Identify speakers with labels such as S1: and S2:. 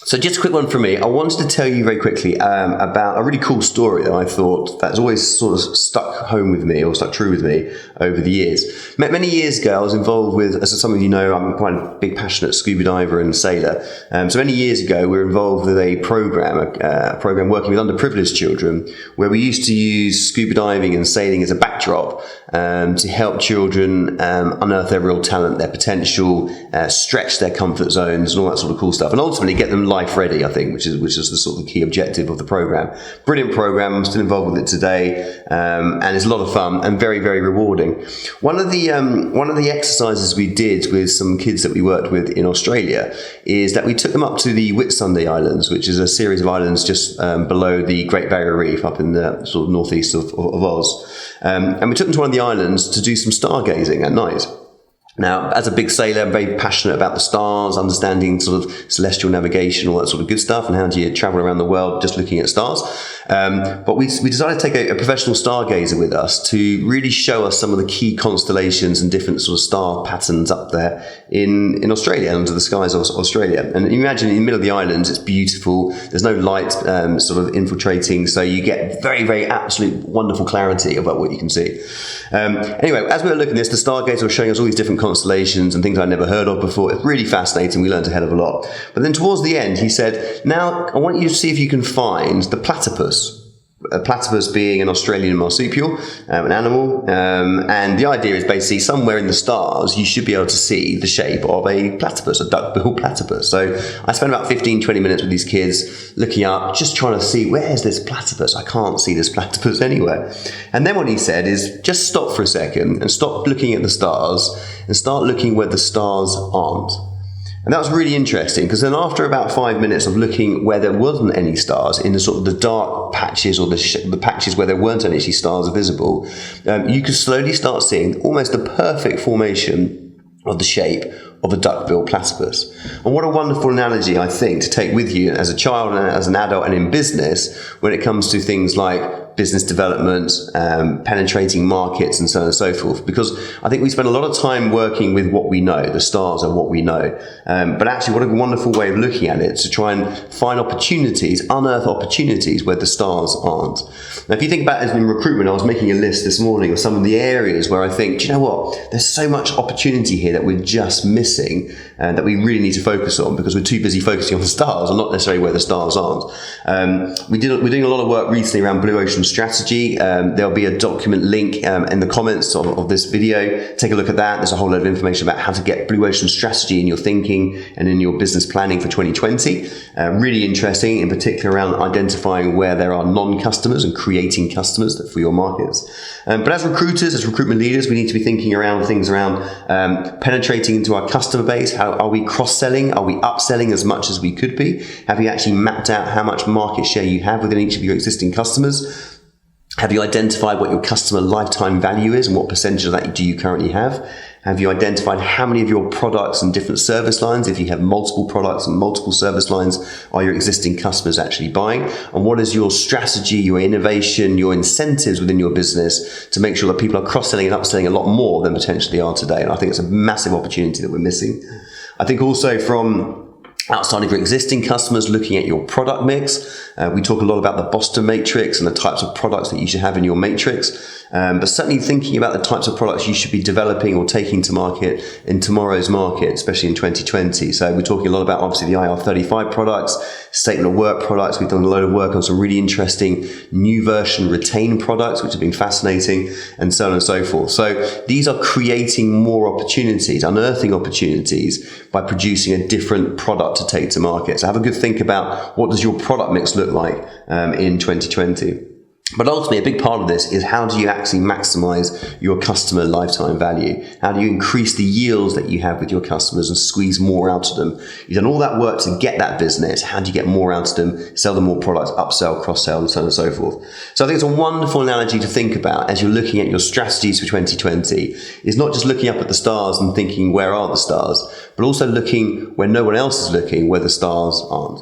S1: So just a quick one from me. I wanted to tell you very quickly about a really cool story that I thought that's always sort of stuck home with me or stuck true with me over the years. Many years ago, I was involved with, as some of you know, I'm quite a big passionate scuba diver and sailor. So many years ago, we were involved with a program working with underprivileged children, where we used to use scuba diving and sailing as a backdrop to help children unearth their real talent, their potential, stretch their comfort zones and all that sort of cool stuff, and ultimately get them life ready, I think, which is the sort of the key objective of the program. Brilliant program. I'm still involved with it today, and it's a lot of fun and very, very rewarding. One of the exercises we did with some kids that we worked with in Australia is that we took them up to the Whitsunday Islands, which is a series of islands just below the Great Barrier Reef up in the sort of northeast of Oz, and we took them to one of the islands to do some stargazing at night. Now, as a big sailor, I'm very passionate about the stars, understanding sort of celestial navigation, all that sort of good stuff, and how do you travel around the world just looking at stars. But we decided to take a professional stargazer with us to really show us some of the key constellations and different sort of star patterns up there in Australia, under the skies of Australia. And imagine in the middle of the islands, it's beautiful. There's no light sort of infiltrating, so you get very, very absolute wonderful clarity about what you can see. Anyway, as we were looking at this, the stargazer was showing us all these different constellations and things I'd never heard of before. It's really fascinating. We learned a hell of a lot. But then towards the end, he said, now I want you to see if you can find the platypus. A platypus being an Australian marsupial, an animal, and the idea is basically somewhere in the stars you should be able to see the shape of a platypus, a duck-billed platypus. So I spent about 15-20 minutes with these kids looking up, just trying to see, where's this platypus? I can't see this platypus anywhere. And then what he said is, just stop for a second and stop looking at the stars and start looking where the stars aren't. And that was really interesting, because then after about 5 minutes of looking where there wasn't any stars, in the sort of the dark patches or the patches where there weren't any stars visible, you could slowly start seeing almost the perfect formation of the shape of a duck-billed platypus. And what a wonderful analogy, I think, to take with you as a child and as an adult and in business when it comes to things like business development, penetrating markets and so on and so forth. Because I think we spend a lot of time working with what we know. The stars are what we know. But actually, what a wonderful way of looking at it, to try and find opportunities, unearth opportunities where the stars aren't. Now, if you think about it in recruitment, I was making a list this morning of some of the areas where I think, do you know what? There's so much opportunity here that we're just missing and that we really need to focus on, because we're too busy focusing on the stars and not necessarily where the stars aren't. We're doing a lot of work recently around Blue Ocean strategy. There'll be a document link in the comments of this video. Take a look at that. There's a whole load of information about how to get Blue Ocean strategy in your thinking and in your business planning for 2020. Really interesting, in particular around identifying where there are non-customers and creating customers for your markets. But as recruiters, as recruitment leaders, we need to be thinking around things around penetrating into our customer base. How are we cross-selling? Are we upselling as much as we could be? Have you actually mapped out how much market share you have within each of your existing customers? Have you identified what your customer lifetime value is and what percentage of that do you currently have? Have you identified how many of your products and different service lines, if you have multiple products and multiple service lines, are your existing customers actually buying? And what is your strategy, your innovation, your incentives within your business to make sure that people are cross-selling and upselling a lot more than potentially are today? And I think it's a massive opportunity that we're missing. I think also from outside of your existing customers, looking at your product mix. We talk a lot about the Boston matrix and the types of products that you should have in your matrix. But certainly thinking about the types of products you should be developing or taking to market in tomorrow's market, especially in 2020. So we're talking a lot about obviously the IR35 products, statement of work products. We've done a load of work on some really interesting new version retain products, which have been fascinating, and so on and so forth. So these are creating more opportunities, unearthing opportunities by producing a different product to take to market. So have a good think about what does your product mix look like in 2020. But ultimately, a big part of this is how do you actually maximize your customer lifetime value? How do you increase the yields that you have with your customers and squeeze more out of them? You've done all that work to get that business. How do you get more out of them, sell them more products, upsell, cross-sell, and so on and so forth? So I think it's a wonderful analogy to think about as you're looking at your strategies for 2020. Is not just looking up at the stars and thinking, where are the stars? But also looking where no one else is looking, where the stars aren't.